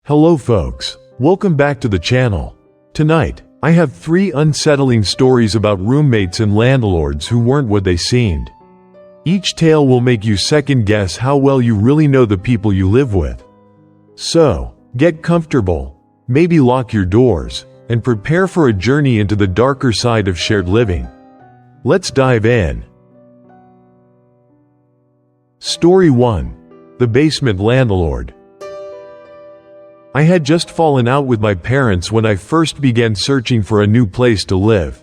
Hello folks, welcome back to the channel. Tonight, I have 3 unsettling stories about roommates and landlords who weren't what they seemed. Each tale will make you second guess how well you really know the people you live with. So, get comfortable, maybe lock your doors, and prepare for a journey into the darker side of shared living. Let's dive in. Story 1. The Basement Landlord. I had just fallen out with my parents when I first began searching for a new place to live.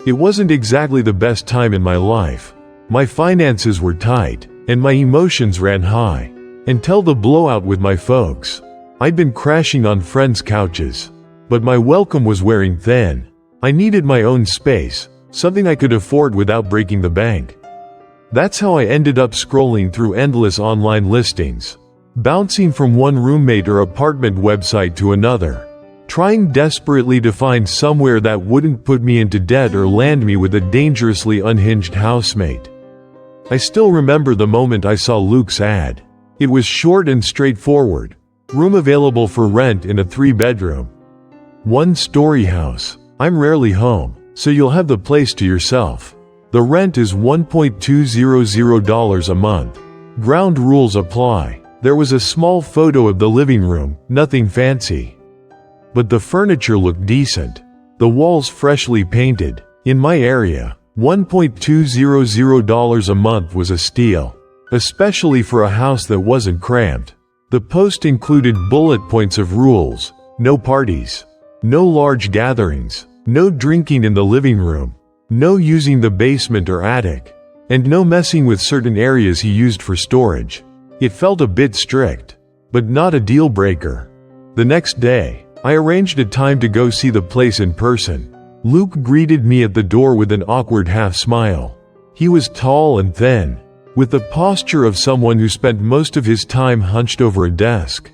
It wasn't exactly the best time in my life. My finances were tight, and my emotions ran high. Until the blowout with my folks. I'd been crashing on friends' couches. But my welcome was wearing thin. I needed my own space, something I could afford without breaking the bank. That's how I ended up scrolling through endless online listings. Bouncing from one roommate or apartment website to another, trying desperately to find somewhere that wouldn't put me into debt or land me with a dangerously unhinged housemate. I still remember the moment I saw Luke's ad. It was short and straightforward. Room available for rent in a 3-bedroom, 1-story house. I'm rarely home, so you'll have the place to yourself. The rent is $1,200 a month. Ground rules apply. There was a small photo of the living room, nothing fancy. But the furniture looked decent. The walls freshly painted. In my area, $1,200 a month was a steal, especially for a house that wasn't cramped. The post included bullet points of rules: no parties, no large gatherings, no drinking in the living room, no using the basement or attic, and no messing with certain areas he used for storage. It felt a bit strict, but not a deal breaker. The next day, I arranged a time to go see the place in person. Luke greeted me at the door with an awkward half smile. He was tall and thin, with the posture of someone who spent most of his time hunched over a desk.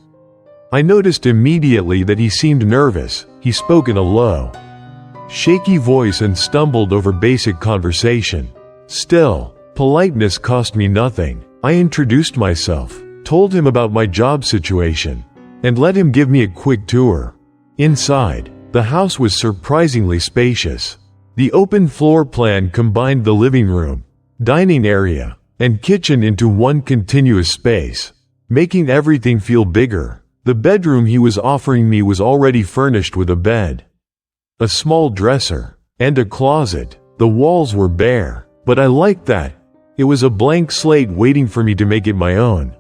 I noticed immediately that he seemed nervous. He spoke in a low, shaky voice and stumbled over basic conversation. Still, politeness cost me nothing. I introduced myself, told him about my job situation, and let him give me a quick tour. Inside, the house was surprisingly spacious. The open floor plan combined the living room, dining area, and kitchen into one continuous space, making everything feel bigger. The bedroom he was offering me was already furnished with a bed, a small dresser, and a closet. The walls were bare, but I liked that. It was a blank slate waiting for me to make it my own.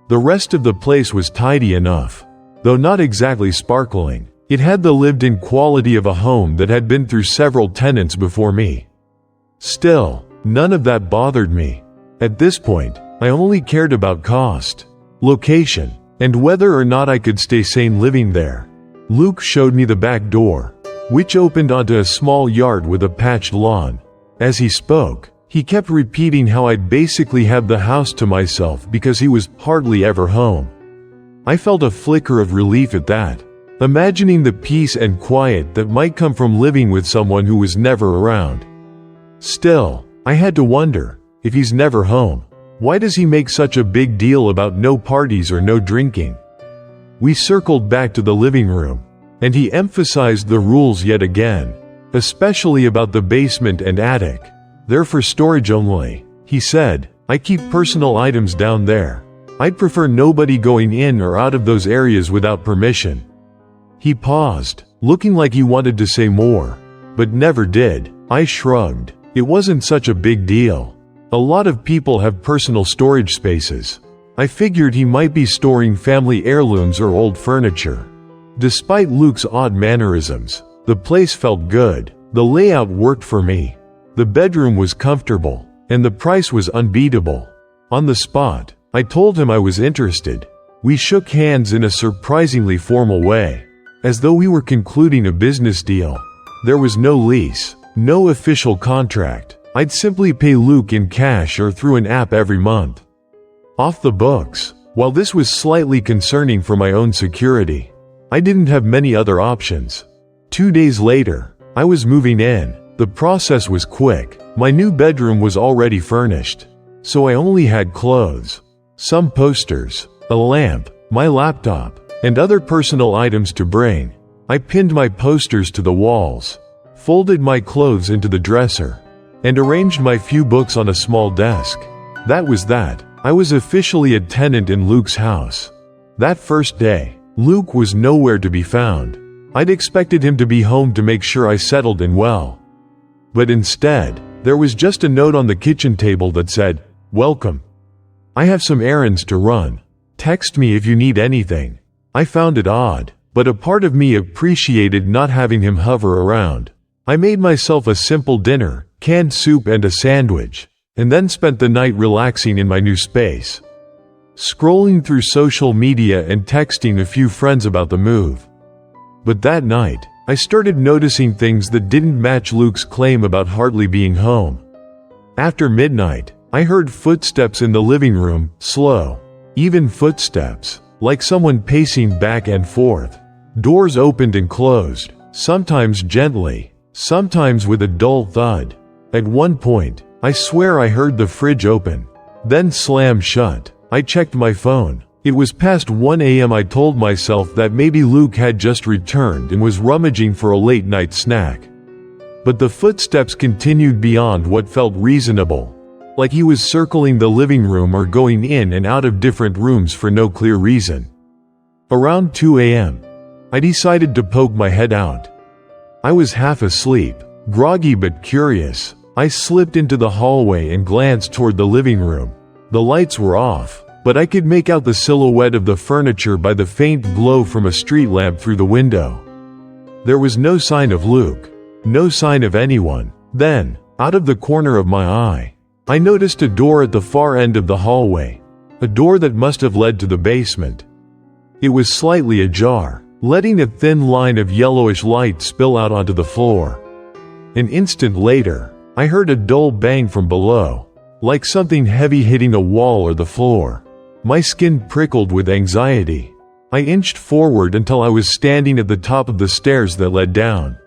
The rest of the place was tidy enough, though not exactly sparkling. It had the lived-in quality of a home that had been through several tenants before me. Still, none of that bothered me. At this point, I only cared about cost, location, and whether or not I could stay sane living there. Luke showed me the back door, which opened onto a small yard with a patched lawn. As he spoke, he kept repeating how I'd basically have the house to myself because he was hardly ever home. I felt a flicker of relief at that, imagining the peace and quiet that might come from living with someone who was never around. Still, I had to wonder, if he's never home, why does he make such a big deal about no parties or no drinking? We circled back to the living room, and he emphasized the rules yet again, especially about the basement and attic. They're for storage only, he said. I keep personal items down there. I'd prefer nobody going in or out of those areas without permission. He paused, looking like he wanted to say more, but never did. I shrugged. It wasn't such a big deal. A lot of people have personal storage spaces. I figured he might be storing family heirlooms or old furniture. Despite Luke's odd mannerisms, the place felt good. The layout worked for me. The bedroom was comfortable, and the price was unbeatable. On the spot, I told him I was interested. We shook hands in a surprisingly formal way, as though we were concluding a business deal. There was no lease, no official contract. I'd simply pay Luke in cash or through an app every month. Off the books. While this was slightly concerning for my own security, I didn't have many other options. 2 days later, I was moving in. The process was quick. My new bedroom was already furnished, so I only had clothes, some posters, a lamp, my laptop, and other personal items to bring. I pinned my posters to the walls, folded my clothes into the dresser, and arranged my few books on a small desk. That was that. I was officially a tenant in Luke's house. That first day, Luke was nowhere to be found. I'd expected him to be home to make sure I settled in well. But instead, there was just a note on the kitchen table that said, "Welcome. I have some errands to run. Text me if you need anything." I found it odd, but a part of me appreciated not having him hover around. I made myself a simple dinner, canned soup and a sandwich, and then spent the night relaxing in my new space, scrolling through social media and texting a few friends about the move. But that night, I started noticing things that didn't match Luke's claim about hardly being home. After midnight, I heard footsteps in the living room, slow, even footsteps, like someone pacing back and forth. Doors opened and closed, sometimes gently, sometimes with a dull thud. At one point, I swear I heard the fridge open, then slam shut. I checked my phone. It was past 1 a.m. I told myself that maybe Luke had just returned and was rummaging for a late-night snack. But the footsteps continued beyond what felt reasonable, like he was circling the living room or going in and out of different rooms for no clear reason. Around 2 a.m., I decided to poke my head out. I was half asleep, groggy but curious. I slipped into the hallway and glanced toward the living room. The lights were off, but I could make out the silhouette of the furniture by the faint glow from a street lamp through the window. There was no sign of Luke, no sign of anyone. Then, out of the corner of my eye, I noticed a door at the far end of the hallway, a door that must have led to the basement. It was slightly ajar, letting a thin line of yellowish light spill out onto the floor. An instant later, I heard a dull bang from below, like something heavy hitting a wall or the floor. My skin prickled with anxiety. I inched forward until I was standing at the top of the stairs that led down.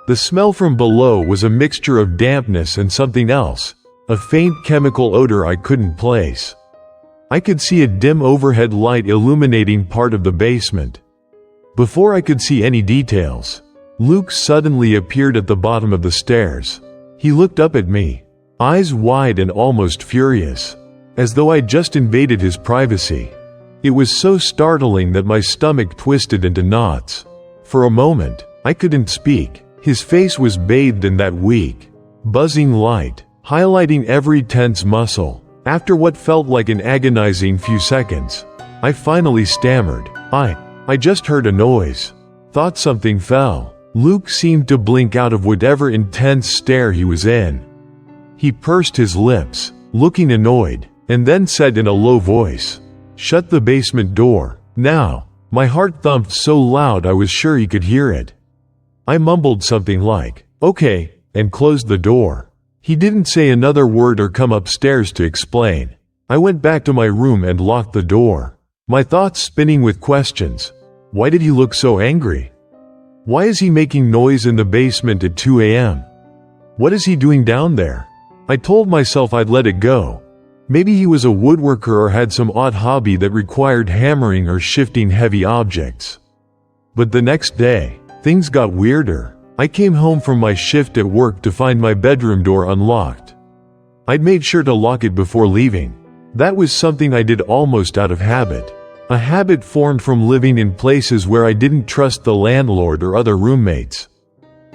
The smell from below was a mixture of dampness and something else, a faint chemical odor I couldn't place. I could see a dim overhead light illuminating part of the basement. Before I could see any details, Luke suddenly appeared at the bottom of the stairs. He looked up at me, eyes wide and almost furious, as though I'd just invaded his privacy. It was so startling that my stomach twisted into knots. For a moment, I couldn't speak. His face was bathed in that weak, buzzing light, highlighting every tense muscle. After what felt like an agonizing few seconds, I finally stammered, I just heard a noise. Thought something fell. Luke seemed to blink out of whatever intense stare he was in. He pursed his lips, looking annoyed, and then said in a low voice, "Shut the basement door, now." My heart thumped so loud I was sure he could hear it. I mumbled something like, "Okay," and closed the door. He didn't say another word or come upstairs to explain. I went back to my room and locked the door, my thoughts spinning with questions. Why did he look so angry? Why is he making noise in the basement at 2 a.m.? What is he doing down there? I told myself I'd let it go. Maybe he was a woodworker or had some odd hobby that required hammering or shifting heavy objects. But the next day, things got weirder. I came home from my shift at work to find my bedroom door unlocked. I'd made sure to lock it before leaving. That was something I did almost out of habit. A habit formed from living in places where I didn't trust the landlord or other roommates.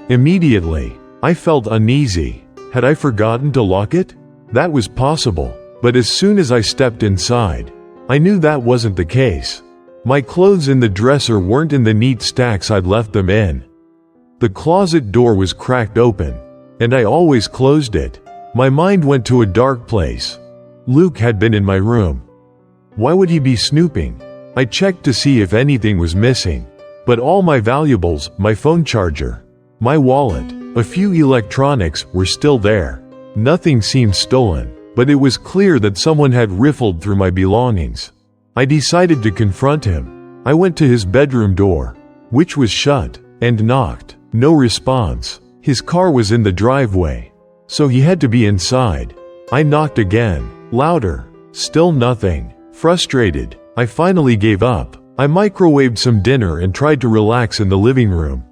Immediately, I felt uneasy. Had I forgotten to lock it? That was possible. But as soon as I stepped inside, I knew that wasn't the case. My clothes in the dresser weren't in the neat stacks I'd left them in. The closet door was cracked open, and I always closed it. My mind went to a dark place. Luke had been in my room. Why would he be snooping? I checked to see if anything was missing, but all my valuables, my phone charger, my wallet, a few electronics were still there. Nothing seemed stolen, but it was clear that someone had riffled through my belongings. I decided to confront him. I went to his bedroom door, which was shut, and knocked. No response. His car was in the driveway, so he had to be inside. I knocked again, louder. Still nothing. Frustrated, I finally gave up. I microwaved some dinner and tried to relax in the living room.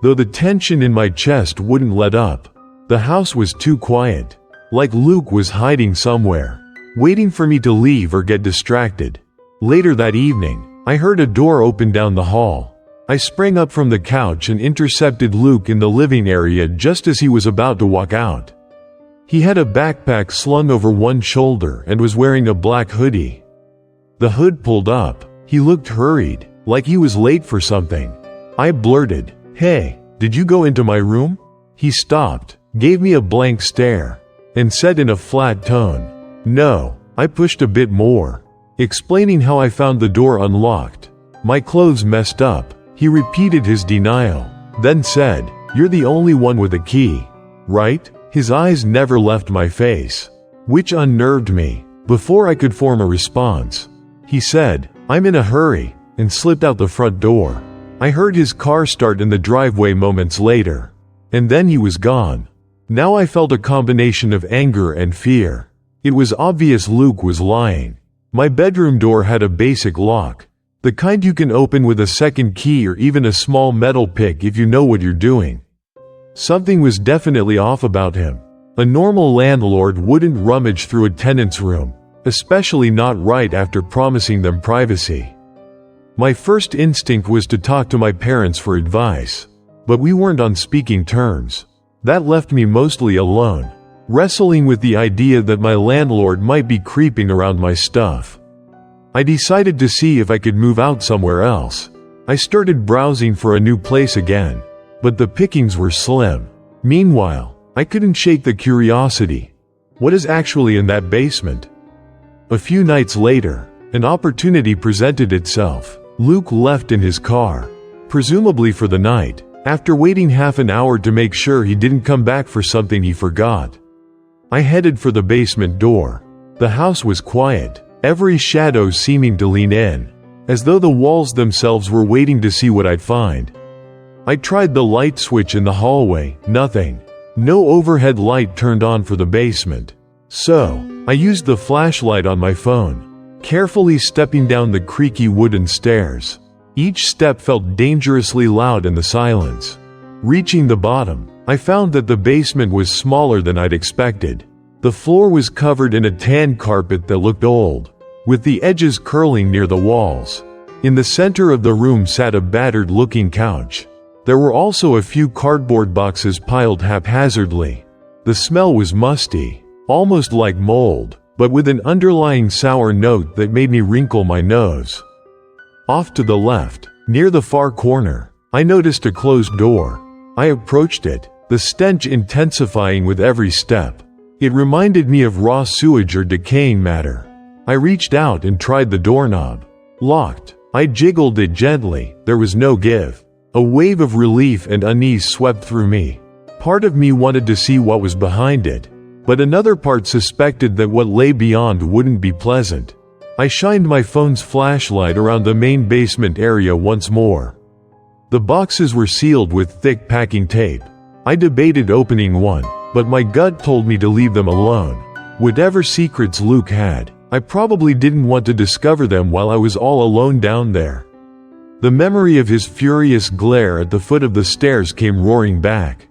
Though the tension in my chest wouldn't let up, the house was too quiet, like Luke was hiding somewhere, waiting for me to leave or get distracted. Later that evening, I heard a door open down the hall. I sprang up from the couch and intercepted Luke in the living area just as he was about to walk out. He had a backpack slung over one shoulder and was wearing a black hoodie. The hood pulled up. He looked hurried, like he was late for something. I blurted, "Hey, did you go into my room?" He stopped, gave me a blank stare, and said in a flat tone, "No." I pushed a bit more, explaining how I found the door unlocked. My clothes messed up. He repeated his denial, then said, "You're the only one with a key, right?" His eyes never left my face, which unnerved me. Before I could form a response, he said, "I'm in a hurry," and slipped out the front door. I heard his car start in the driveway moments later, and then he was gone. Now I felt a combination of anger and fear. It was obvious Luke was lying. My bedroom door had a basic lock, the kind you can open with a second key or even a small metal pick if you know what you're doing. Something was definitely off about him. A normal landlord wouldn't rummage through a tenant's room, especially not right after promising them privacy. My first instinct was to talk to my parents for advice, but we weren't on speaking terms. That left me mostly alone, wrestling with the idea that my landlord might be creeping around my stuff. I decided to see if I could move out somewhere else. I started browsing for a new place again, but the pickings were slim. Meanwhile, I couldn't shake the curiosity. What is actually in that basement? A few nights later, an opportunity presented itself. Luke left in his car, presumably for the night, after waiting half an hour to make sure he didn't come back for something he forgot. I headed for the basement door. The house was quiet, every shadow seeming to lean in, as though the walls themselves were waiting to see what I'd find. I tried the light switch in the hallway, nothing. No overhead light turned on for the basement. So, I used the flashlight on my phone, carefully stepping down the creaky wooden stairs. Each step felt dangerously loud in the silence. Reaching the bottom, I found that the basement was smaller than I'd expected. The floor was covered in a tan carpet that looked old, with the edges curling near the walls. In the center of the room sat a battered-looking couch. There were also a few cardboard boxes piled haphazardly. The smell was musty, almost like mold, but with an underlying sour note that made me wrinkle my nose. Off to the left, near the far corner, I noticed a closed door. I approached it, the stench intensifying with every step. It reminded me of raw sewage or decaying matter. I reached out and tried the doorknob. Locked. I jiggled it gently, there was no give. A wave of relief and unease swept through me. Part of me wanted to see what was behind it, but another part suspected that what lay beyond wouldn't be pleasant. I shined my phone's flashlight around the main basement area once more. The boxes were sealed with thick packing tape. I debated opening one, but my gut told me to leave them alone. Whatever secrets Luke had, I probably didn't want to discover them while I was all alone down there. The memory of his furious glare at the foot of the stairs came roaring back.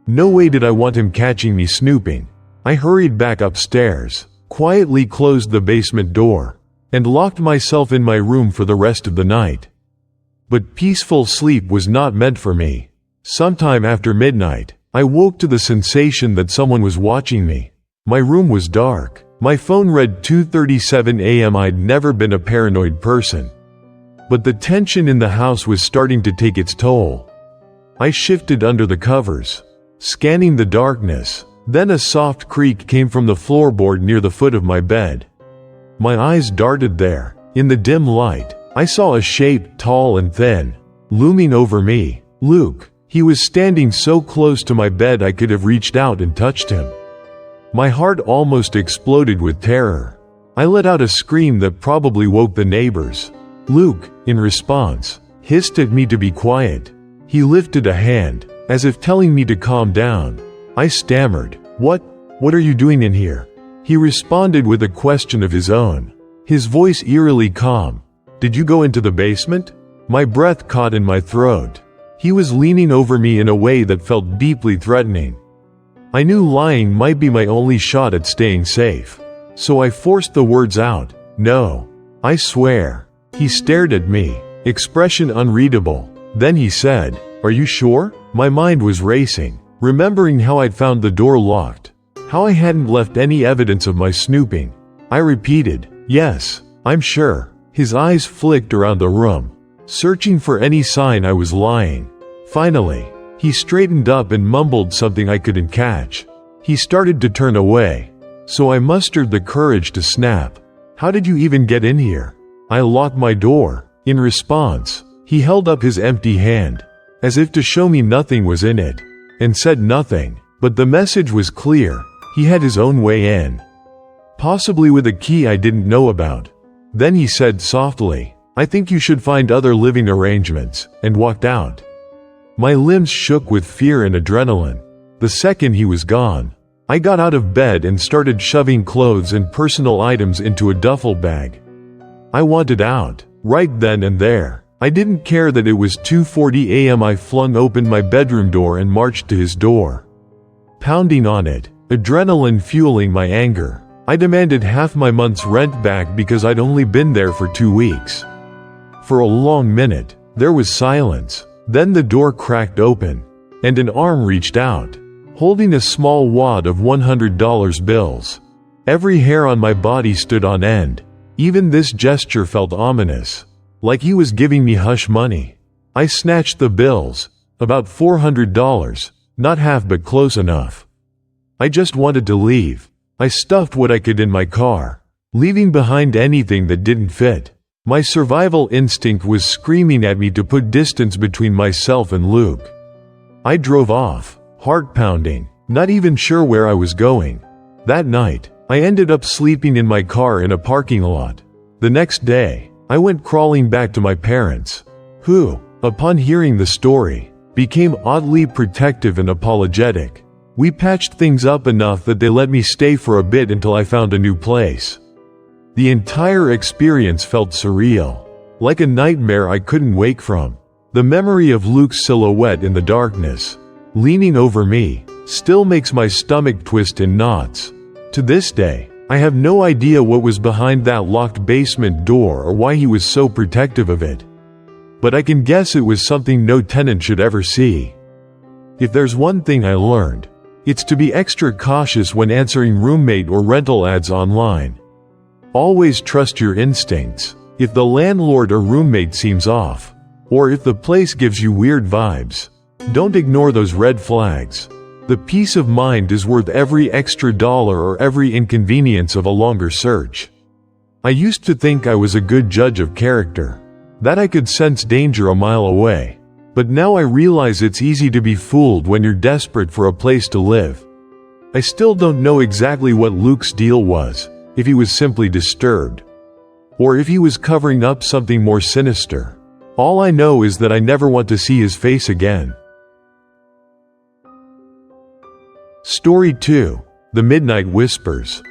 No way did I want him catching me snooping. I hurried back upstairs, quietly closed the basement door, and locked myself in my room for the rest of the night. But peaceful sleep was not meant for me. Sometime after midnight, I woke to the sensation that someone was watching me. My room was dark. My phone read 2:37 a.m. I'd never been a paranoid person, but the tension in the house was starting to take its toll. I shifted under the covers, scanning the darkness. Then a soft creak came from the floorboard near the foot of my bed. My eyes darted there. In the dim light, I saw a shape, tall and thin, looming over me. Luke. He was standing so close to my bed I could have reached out and touched him. My heart almost exploded with terror. I let out a scream that probably woke the neighbors. Luke, in response, hissed at me to be quiet. He lifted a hand, as if telling me to calm down. I stammered, What are you doing in here?" He responded with a question of his own, his voice eerily calm. Did you go into the basement?" My breath caught in my throat. He was leaning over me in a way that felt deeply threatening. I knew lying might be my only shot at staying safe. So I forced the words out. "No. I swear." He stared at me, expression unreadable. Then he said, "Are you sure?" My mind was racing, remembering how I'd found the door locked, how I hadn't left any evidence of my snooping. I repeated, "Yes, I'm sure." His eyes flicked around the room, searching for any sign I was lying. Finally, he straightened up and mumbled something I couldn't catch. He started to turn away, so I mustered the courage to snap, "How did you even get in here?" I locked my door. In response, he held up his empty hand, as if to show me nothing was in it, and said nothing, but the message was clear. He had his own way in, possibly with a key I didn't know about. Then he said softly, "I think you should find other living arrangements," and walked out. My limbs shook with fear and adrenaline. The second he was gone, I got out of bed and started shoving clothes and personal items into a duffel bag. I wanted out, right then and there. I didn't care that it was 2:40 a.m. I flung open my bedroom door and marched to his door. Pounding on it, adrenaline fueling my anger, I demanded half my month's rent back because I'd only been there for 2 weeks. For a long minute, there was silence. Then the door cracked open, and an arm reached out, holding a small wad of $100 bills. Every hair on my body stood on end. Even this gesture felt ominous, like he was giving me hush money. I snatched the bills, about $400, not half but close enough. I just wanted to leave. I stuffed what I could in my car, leaving behind anything that didn't fit. My survival instinct was screaming at me to put distance between myself and Luke. I drove off, heart pounding, not even sure where I was going. That night, I ended up sleeping in my car in a parking lot. The next day, I went crawling back to my parents, who, upon hearing the story, became oddly protective and apologetic. We patched things up enough that they let me stay for a bit until I found a new place. The entire experience felt surreal, like a nightmare I couldn't wake from. The memory of Luke's silhouette in the darkness, leaning over me, still makes my stomach twist in knots. To this day, I have no idea what was behind that locked basement door or why he was so protective of it. But I can guess it was something no tenant should ever see. If there's one thing I learned, it's to be extra cautious when answering roommate or rental ads online. Always trust your instincts. If the landlord or roommate seems off, or if the place gives you weird vibes, don't ignore those red flags. The peace of mind is worth every extra dollar or every inconvenience of a longer search. I used to think I was a good judge of character, that I could sense danger a mile away. But now I realize it's easy to be fooled when you're desperate for a place to live. I still don't know exactly what Luke's deal was, if he was simply disturbed, or if he was covering up something more sinister. All I know is that I never want to see his face again. Story 2. The Midnight Whispers.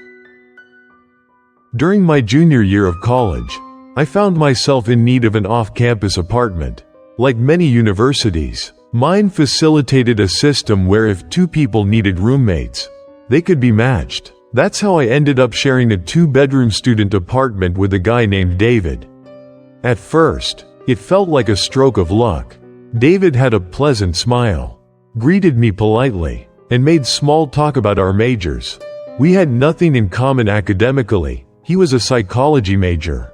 During my junior year of college, I found myself in need of an off-campus apartment. Like many universities, mine facilitated a system where if 2 people needed roommates, they could be matched. That's how I ended up sharing a 2-bedroom student apartment with a guy named David. At first, it felt like a stroke of luck. David had a pleasant smile, greeted me politely, and made small talk about our majors. We had nothing in common academically. He was a psychology major,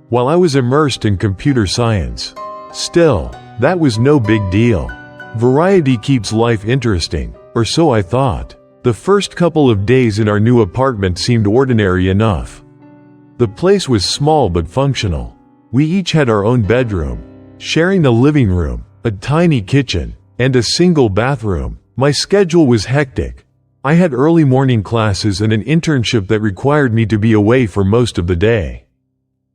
while I was immersed in computer science. Still, that was no big deal. Variety keeps life interesting, or so I thought. The first couple of days in our new apartment seemed ordinary enough. The place was small but functional. We each had our own bedroom, sharing a living room, a tiny kitchen, and a single bathroom. My schedule was hectic. I had early morning classes and an internship that required me to be away for most of the day.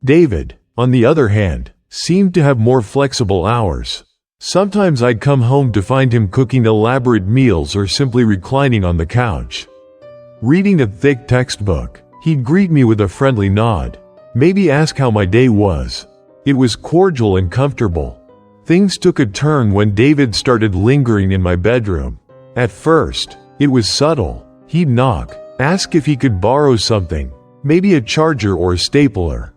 David, on the other hand, seemed to have more flexible hours. Sometimes I'd come home to find him cooking elaborate meals or simply reclining on the couch, reading a thick textbook. He'd greet me with a friendly nod, maybe ask how my day was, It was cordial and comfortable. Things took a turn when David started lingering in my bedroom. At first, it was subtle. He'd knock, ask if he could borrow something, maybe a charger or a stapler.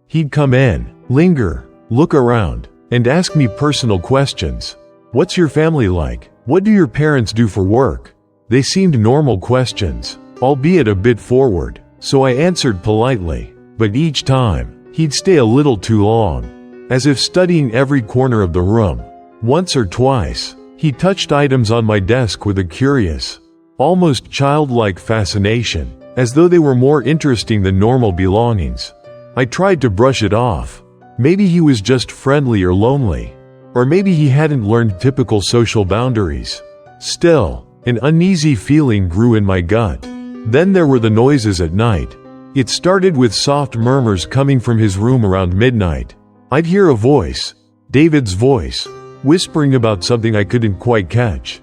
He'd come in, linger, look around, and ask me personal questions. What's your family like? What do your parents do for work? They seemed normal questions, albeit a bit forward, so I answered politely, but each time, he'd stay a little too long, as if studying every corner of the room. Once or twice, he touched items on my desk with a curious, almost childlike fascination, as though they were more interesting than normal belongings. I tried to brush it off. Maybe he was just friendly or lonely, or maybe he hadn't learned typical social boundaries. Still, an uneasy feeling grew in my gut. Then there were the noises at night. It started with soft murmurs coming from his room around midnight. I'd hear a voice, David's voice, whispering about something I couldn't quite catch.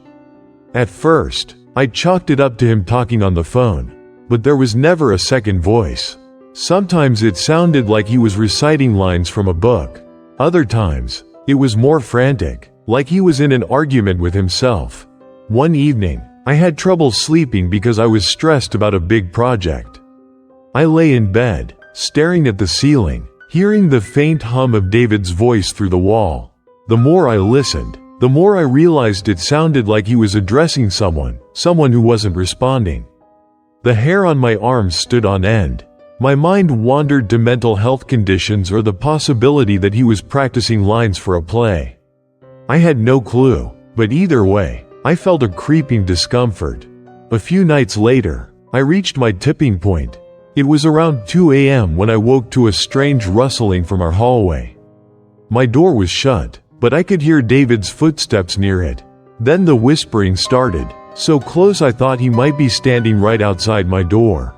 At first, I chalked it up to him talking on the phone, but there was never a second voice. Sometimes it sounded like he was reciting lines from a book. Other times, it was more frantic, like he was in an argument with himself. One evening, I had trouble sleeping because I was stressed about a big project. I lay in bed, staring at the ceiling, hearing the faint hum of David's voice through the wall. The more I listened, the more I realized it sounded like he was addressing someone who wasn't responding. The hair on my arms stood on end. My mind wandered to mental health conditions or the possibility that he was practicing lines for a play. I had no clue, but either way, I felt a creeping discomfort. A few nights later, I reached my tipping point. It was around 2 a.m. when I woke to a strange rustling from our hallway. My door was shut, but I could hear David's footsteps near it. Then the whispering started, so close I thought he might be standing right outside my door.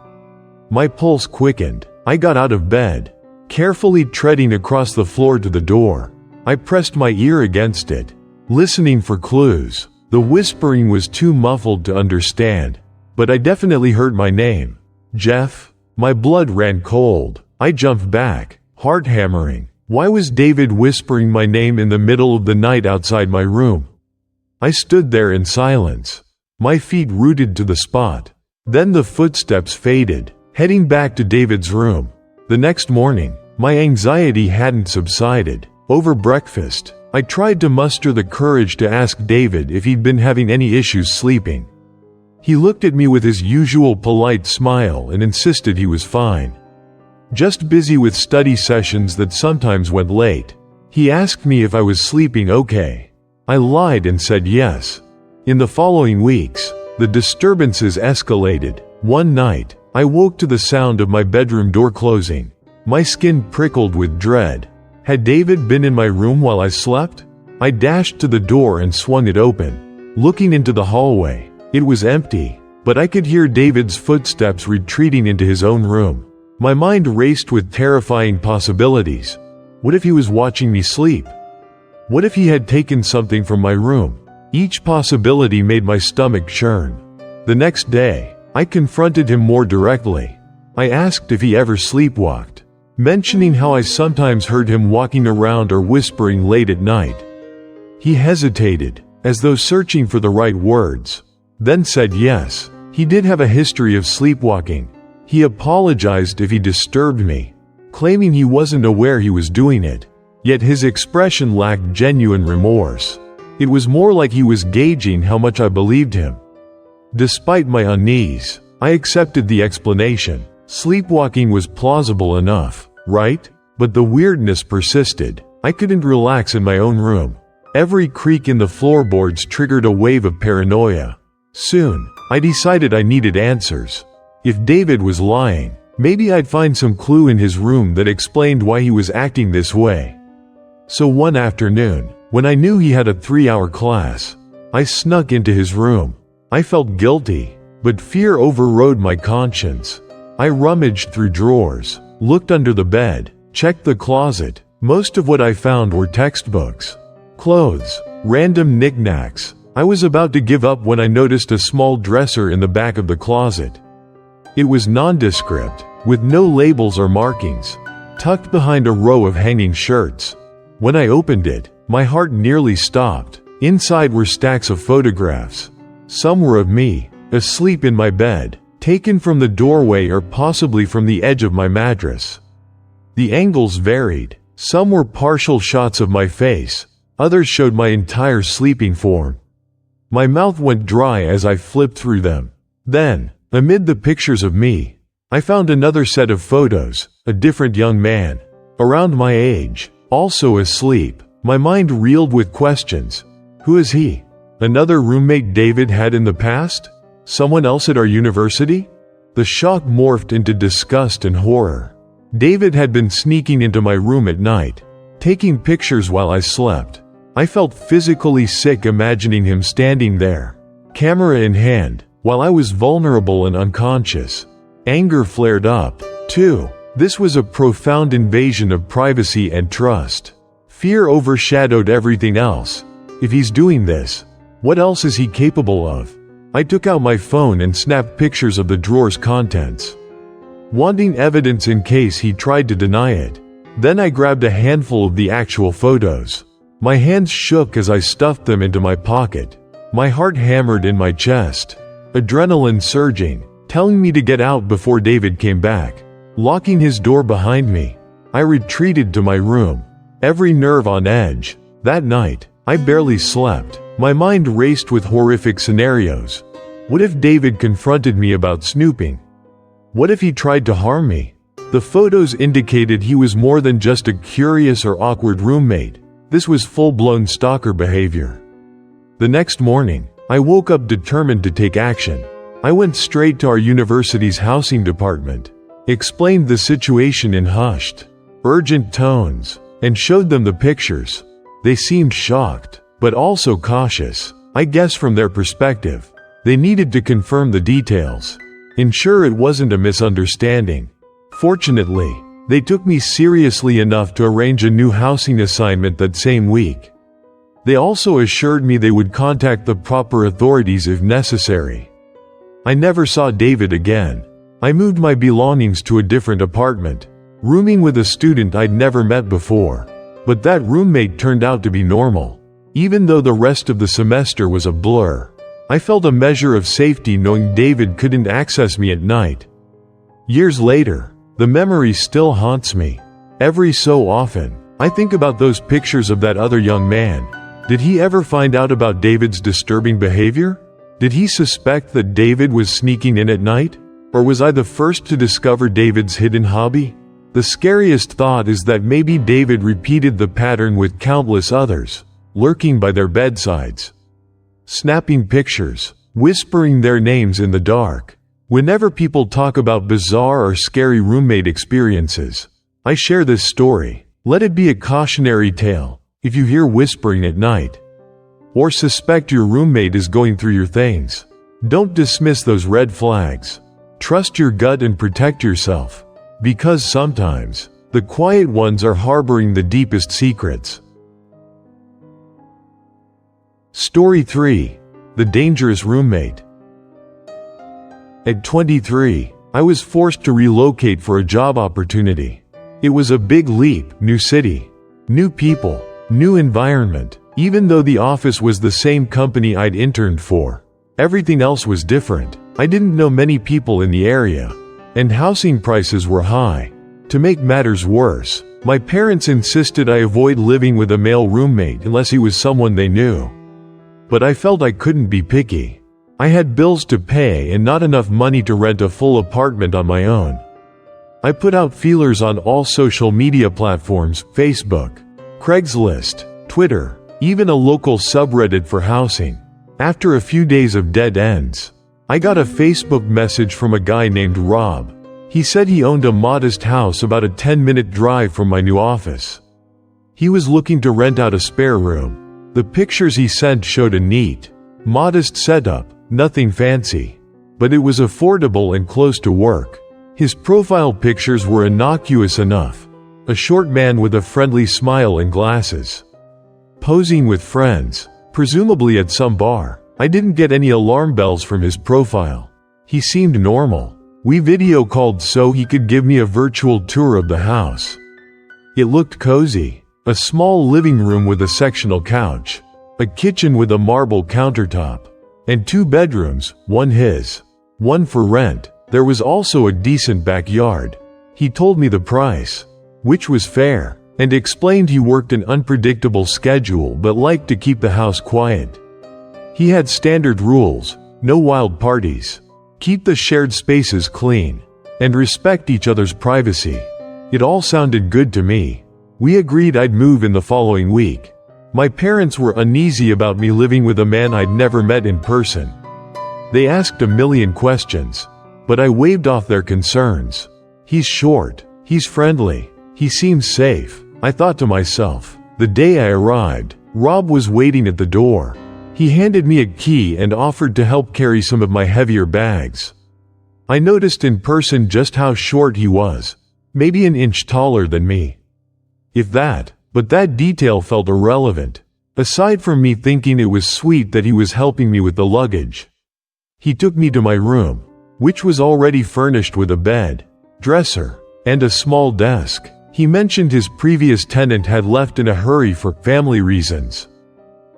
My pulse quickened. I got out of bed, carefully treading across the floor to the door. I pressed my ear against it, listening for clues. The whispering was too muffled to understand, but I definitely heard my name. Jeff. My blood ran cold. I jumped back, heart hammering. Why was David whispering my name in the middle of the night outside my room? I stood there in silence, my feet rooted to the spot. Then the footsteps faded, heading back to David's room. The next morning, my anxiety hadn't subsided. Over breakfast, I tried to muster the courage to ask David if he'd been having any issues sleeping. He looked at me with his usual polite smile and insisted he was fine. Just busy with study sessions that sometimes went late. He asked me if I was sleeping okay. I lied and said yes. In the following weeks, the disturbances escalated. One night, I woke to the sound of my bedroom door closing. My skin prickled with dread. Had David been in my room while I slept? I dashed to the door and swung it open. Looking into the hallway, it was empty, but I could hear David's footsteps retreating into his own room. My mind raced with terrifying possibilities. What if he was watching me sleep? What if he had taken something from my room? Each possibility made my stomach churn. The next day, I confronted him more directly. I asked if he ever sleepwalked, mentioning how I sometimes heard him walking around or whispering late at night. He hesitated, as though searching for the right words, then said yes, he did have a history of sleepwalking. He apologized if he disturbed me, claiming he wasn't aware he was doing it. Yet his expression lacked genuine remorse. It was more like he was gauging how much I believed him. Despite my unease, I accepted the explanation. Sleepwalking was plausible enough, right? But the weirdness persisted. I couldn't relax in my own room. Every creak in the floorboards triggered a wave of paranoia. Soon, I decided I needed answers. If David was lying, maybe I'd find some clue in his room that explained why he was acting this way. So one afternoon, when I knew he had a 3-hour class, I snuck into his room. I felt guilty, but fear overrode my conscience. I rummaged through drawers, looked under the bed, checked the closet. Most of what I found were textbooks, clothes, random knickknacks. I was about to give up when I noticed a small dresser in the back of the closet. It was nondescript, with no labels or markings. tucked behind a row of hanging shirts. When I opened it, my heart nearly stopped. Inside were stacks of photographs. Some were of me, asleep in my bed, taken from the doorway or possibly from the edge of my mattress. The angles varied. Some were partial shots of my face, others showed my entire sleeping form. My mouth went dry as I flipped through them. Then, amid the pictures of me, I found another set of photos, a different young man, around my age, also asleep. My mind reeled with questions. Who is he? Another roommate David had in the past? Someone else at our university? The shock morphed into disgust and horror. David had been sneaking into my room at night, taking pictures while I slept. I felt physically sick imagining him standing there, camera in hand, while I was vulnerable and unconscious. Anger flared up, too. This was a profound invasion of privacy and trust. Fear overshadowed everything else. If he's doing this, what else is he capable of? I took out my phone and snapped pictures of the drawer's contents, wanting evidence in case he tried to deny it. Then I grabbed a handful of the actual photos. My hands shook as I stuffed them into my pocket. My heart hammered in my chest, adrenaline surging, telling me to get out before David came back. Locking his door behind me, I retreated to my room, every nerve on edge. That night, I barely slept. My mind raced with horrific scenarios. What if David confronted me about snooping? What if he tried to harm me? The photos indicated he was more than just a curious or awkward roommate. This was full-blown stalker behavior. The next morning, I woke up determined to take action. I went straight to our university's housing department, explained the situation in hushed, urgent tones, and showed them the pictures. They seemed shocked, but also cautious. I guess from their perspective, they needed to confirm the details, ensure it wasn't a misunderstanding. Fortunately, they took me seriously enough to arrange a new housing assignment that same week. They also assured me they would contact the proper authorities if necessary. I never saw David again. I moved my belongings to a different apartment, rooming with a student I'd never met before. But that roommate turned out to be normal. Even though the rest of the semester was a blur, I felt a measure of safety knowing David couldn't access me at night. Years later, the memory still haunts me. Every so often, I think about those pictures of that other young man. Did he ever find out about David's disturbing behavior? Did he suspect that David was sneaking in at night? Or was I the first to discover David's hidden hobby? The scariest thought is that maybe David repeated the pattern with countless others, lurking by their bedsides, snapping pictures, whispering their names in the dark. Whenever people talk about bizarre or scary roommate experiences, I share this story. Let it be a cautionary tale. If you hear whispering at night, or suspect your roommate is going through your things, don't dismiss those red flags. Trust your gut and protect yourself, because sometimes, the quiet ones are harboring the deepest secrets. Story 3. The Dangerous Roommate. At 23, I was forced to relocate for a job opportunity. It was a big leap, new city, new people, new environment. Even though the office was the same company I'd interned for, everything else was different. I didn't know many people in the area, and housing prices were high. To make matters worse, my parents insisted I avoid living with a male roommate unless he was someone they knew. But I felt I couldn't be picky. I had bills to pay and not enough money to rent a full apartment on my own. I put out feelers on all social media platforms: Facebook, Craigslist, Twitter, even a local subreddit for housing. After a few days of dead ends, I got a Facebook message from a guy named Rob. He said he owned a modest house about a 10-minute drive from my new office. He was looking to rent out a spare room. The pictures he sent showed a neat, modest setup, nothing fancy, but it was affordable and close to work. His profile pictures were innocuous enough: a short man with a friendly smile and glasses, posing with friends, presumably at some bar. I didn't get any alarm bells from his profile. He seemed normal. We video called so he could give me a virtual tour of the house. It looked cozy. A small living room with a sectional couch, a kitchen with a marble countertop, and 2 bedrooms, one his, one for rent. There was also a decent backyard. He told me the price, which was fair, and explained he worked an unpredictable schedule but liked to keep the house quiet. He had standard rules: no wild parties, keep the shared spaces clean, and respect each other's privacy. It all sounded good to me. We agreed I'd move in the following week. My parents were uneasy about me living with a man I'd never met in person. They asked a million questions, but I waved off their concerns. He's short, he's friendly, he seems safe, I thought to myself. The day I arrived, Rob was waiting at the door. He handed me a key and offered to help carry some of my heavier bags. I noticed in person just how short he was, maybe an inch taller than me. If that, but that detail felt irrelevant, aside from me thinking it was sweet that he was helping me with the luggage. He took me to my room, which was already furnished with a bed, dresser, and a small desk. He mentioned his previous tenant had left in a hurry for family reasons,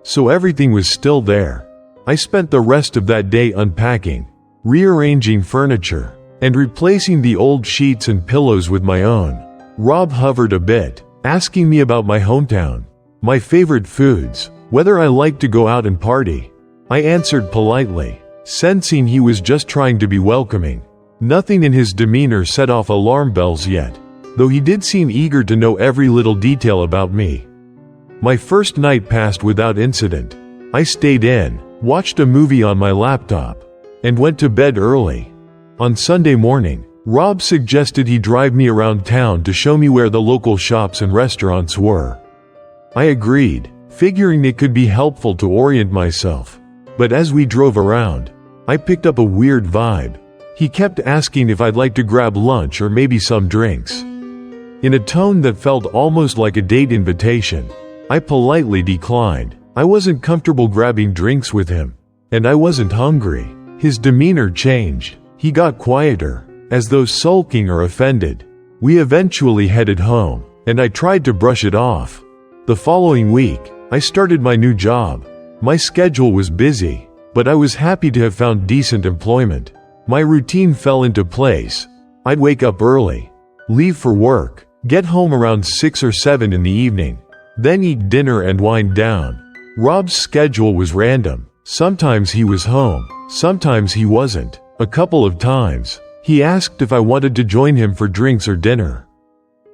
so everything was still there. I spent the rest of that day unpacking, rearranging furniture, and replacing the old sheets and pillows with my own. Rob hovered a bit, asking me about my hometown, my favorite foods, whether I liked to go out and party. I answered politely, sensing he was just trying to be welcoming. Nothing in his demeanor set off alarm bells yet, though he did seem eager to know every little detail about me. My first night passed without incident. I stayed in, watched a movie on my laptop, and went to bed early. On Sunday morning, Rob suggested he drive me around town to show me where the local shops and restaurants were. I agreed, figuring it could be helpful to orient myself. But as we drove around, I picked up a weird vibe. He kept asking if I'd like to grab lunch or maybe some drinks, in a tone that felt almost like a date invitation. I politely declined. I wasn't comfortable grabbing drinks with him, and I wasn't hungry. His demeanor changed. He got quieter, as though sulking or offended. We eventually headed home, and I tried to brush it off. The following week, I started my new job. My schedule was busy, but I was happy to have found decent employment. My routine fell into place. I'd wake up early, leave for work, get home around 6 or 7 in the evening, then eat dinner and wind down. Rob's schedule was random. Sometimes he was home, sometimes he wasn't. A couple of times, he asked if I wanted to join him for drinks or dinner,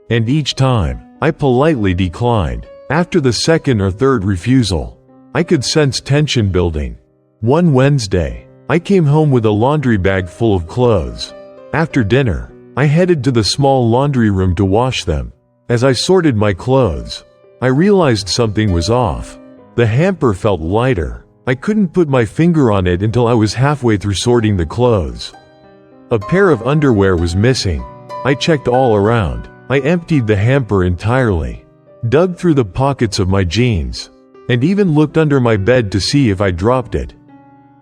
and each time, I politely declined. After the second or third refusal, I could sense tension building. One Wednesday, I came home with a laundry bag full of clothes. After dinner, I headed to the small laundry room to wash them. As I sorted my clothes, I realized something was off. The hamper felt lighter. I couldn't put my finger on it until I was halfway through sorting the clothes. A pair of underwear was missing. I checked all around. I emptied the hamper entirely, dug through the pockets of my jeans, and even looked under my bed to see if I dropped it.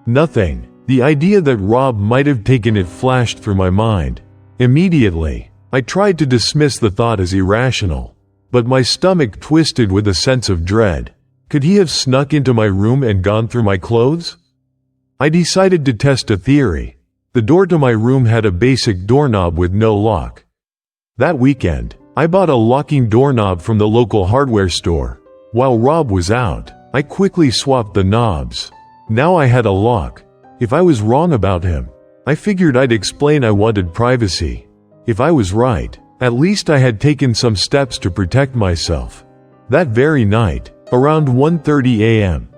Nothing. The idea that Rob might have taken it flashed through my mind. Immediately, I tried to dismiss the thought as irrational, but my stomach twisted with a sense of dread. Could he have snuck into my room and gone through my clothes? I decided to test a theory. The door to my room had a basic doorknob with no lock. That weekend, I bought a locking doorknob from the local hardware store. While Rob was out, I quickly swapped the knobs. Now I had a lock. If I was wrong about him, I figured I'd explain I wanted privacy. If I was right, at least I had taken some steps to protect myself. That very night, around 1:30 a.m.,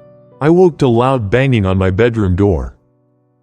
I woke to loud banging on my bedroom door.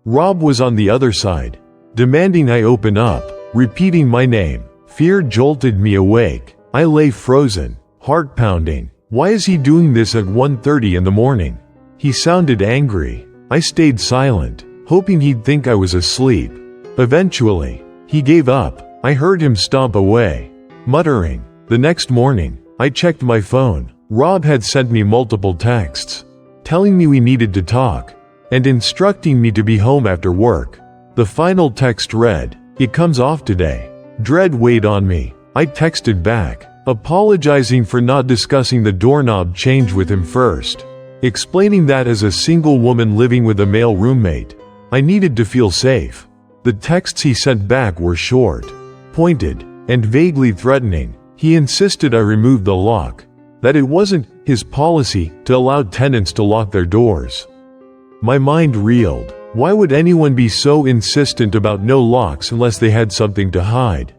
Rob was on the other side, demanding I open up, repeating my name. Fear jolted me awake. I lay frozen, heart pounding. Why is he doing this at 1:30 in the morning? He sounded angry. I stayed silent, hoping he'd think I was asleep. Eventually, he gave up. I heard him stomp away, muttering. The next morning, I checked my phone. Rob had sent me multiple texts, telling me we needed to talk, and instructing me to be home after work. The final text read, "It comes off today." Dread weighed on me. I texted back, apologizing for not discussing the doorknob change with him first, explaining that as a single woman living with a male roommate, I needed to feel safe. The texts he sent back were short, pointed, and vaguely threatening. He insisted I remove the lock, that it wasn't his policy to allow tenants to lock their doors. My mind reeled. Why would anyone be so insistent about no locks unless they had something to hide?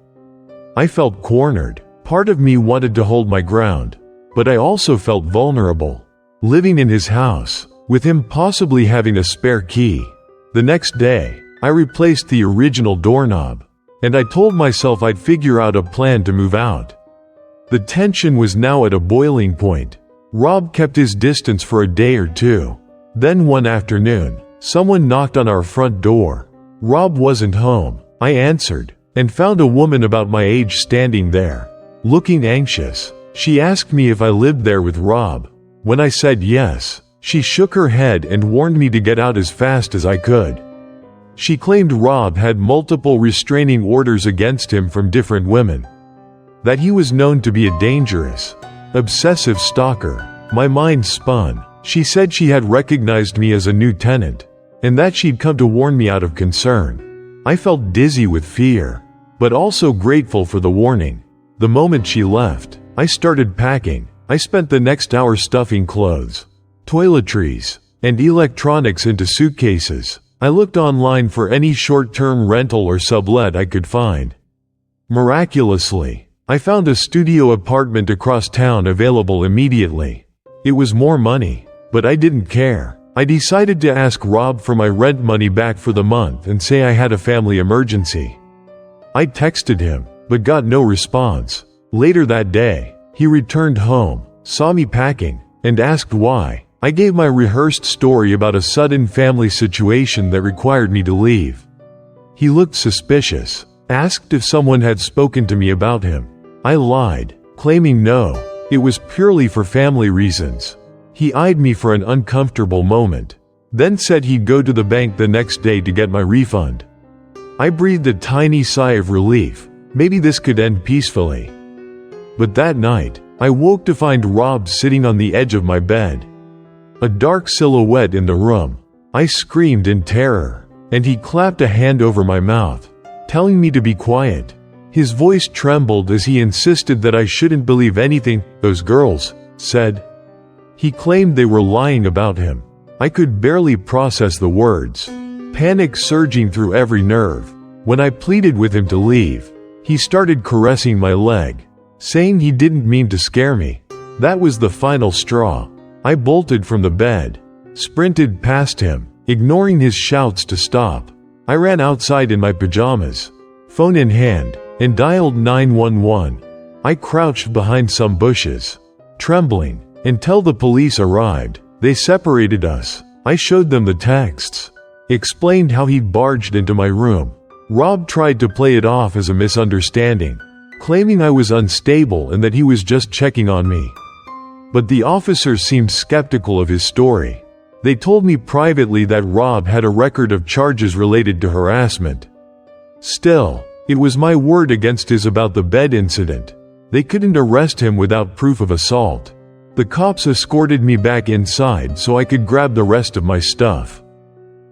I felt cornered. Part of me wanted to hold my ground, but I also felt vulnerable. Living in his house, with him possibly having a spare key. The next day, I replaced the original doorknob, and I told myself I'd figure out a plan to move out. The tension was now at a boiling point. Rob kept his distance for a day or two. Then one afternoon, someone knocked on our front door. Rob wasn't home. I answered, and found a woman about my age standing there, looking anxious. She asked me if I lived there with Rob. When I said yes, she shook her head and warned me to get out as fast as I could. She claimed Rob had multiple restraining orders against him from different women. That he was known to be a dangerous, obsessive stalker. My mind spun. She said she had recognized me as a new tenant, and that she'd come to warn me out of concern. I felt dizzy with fear, but also grateful for the warning. The moment she left, I started packing. I spent the next hour stuffing clothes, toiletries, and electronics into suitcases. I looked online for any short-term rental or sublet I could find. Miraculously, I found a studio apartment across town available immediately. It was more money, but I didn't care. I decided to ask Rob for my rent money back for the month and say I had a family emergency. I texted him, but got no response. Later that day, he returned home, saw me packing, and asked why. I gave my rehearsed story about a sudden family situation that required me to leave. He looked suspicious, asked if someone had spoken to me about him. I lied, claiming no, it was purely for family reasons. He eyed me for an uncomfortable moment, then said he'd go to the bank the next day to get my refund. I breathed a tiny sigh of relief. Maybe this could end peacefully. But that night, I woke to find Rob sitting on the edge of my bed, a dark silhouette in the room. I screamed in terror, and he clapped a hand over my mouth, telling me to be quiet. His voice trembled as he insisted that I shouldn't believe anything those girls said. He claimed they were lying about him. I could barely process the words, panic surging through every nerve. When I pleaded with him to leave, he started caressing my leg, saying he didn't mean to scare me. That was the final straw. I bolted from the bed, sprinted past him, ignoring his shouts to stop. I ran outside in my pajamas, phone in hand, and dialed 911. I crouched behind some bushes, trembling, until the police arrived. They separated us. I showed them the texts, explained how he'd barged into my room. Rob tried to play it off as a misunderstanding, claiming I was unstable and that he was just checking on me. But the officers seemed skeptical of his story. They told me privately that Rob had a record of charges related to harassment. Still, it was my word against his about the bed incident. They couldn't arrest him without proof of assault. The cops escorted me back inside so I could grab the rest of my stuff.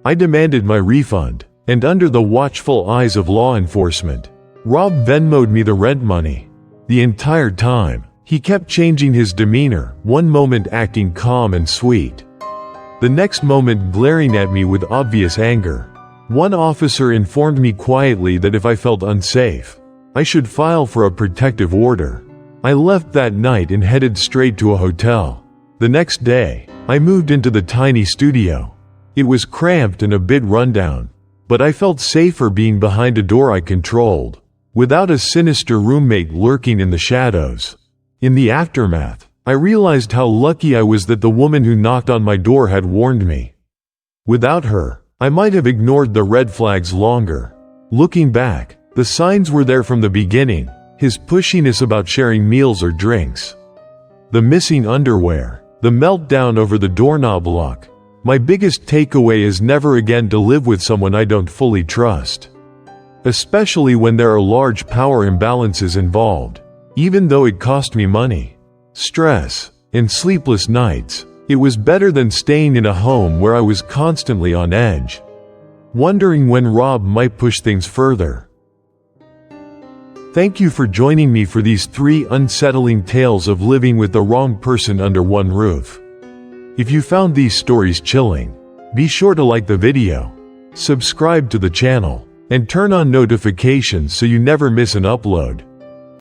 I demanded my refund, and under the watchful eyes of law enforcement, Rob Venmo'd me the rent money. The entire time, he kept changing his demeanor, one moment acting calm and sweet, the next moment glaring at me with obvious anger. One officer informed me quietly that if I felt unsafe, I should file for a protective order. I left that night and headed straight to a hotel. The next day, I moved into the tiny studio. It was cramped and a bit rundown, but I felt safer being behind a door I controlled, without a sinister roommate lurking in the shadows. In the aftermath, I realized how lucky I was that the woman who knocked on my door had warned me. Without her, I might have ignored the red flags longer. Looking back, the signs were there from the beginning, his pushiness about sharing meals or drinks, the missing underwear, the meltdown over the doorknob lock. My biggest takeaway is never again to live with someone I don't fully trust, especially when there are large power imbalances involved. Even though it cost me money, stress, and sleepless nights, it was better than staying in a home where I was constantly on edge, wondering when Rob might push things further. Thank you for joining me for these 3 unsettling tales of living with the wrong person under one roof. If you found these stories chilling, be sure to like the video, subscribe to the channel, and turn on notifications so you never miss an upload.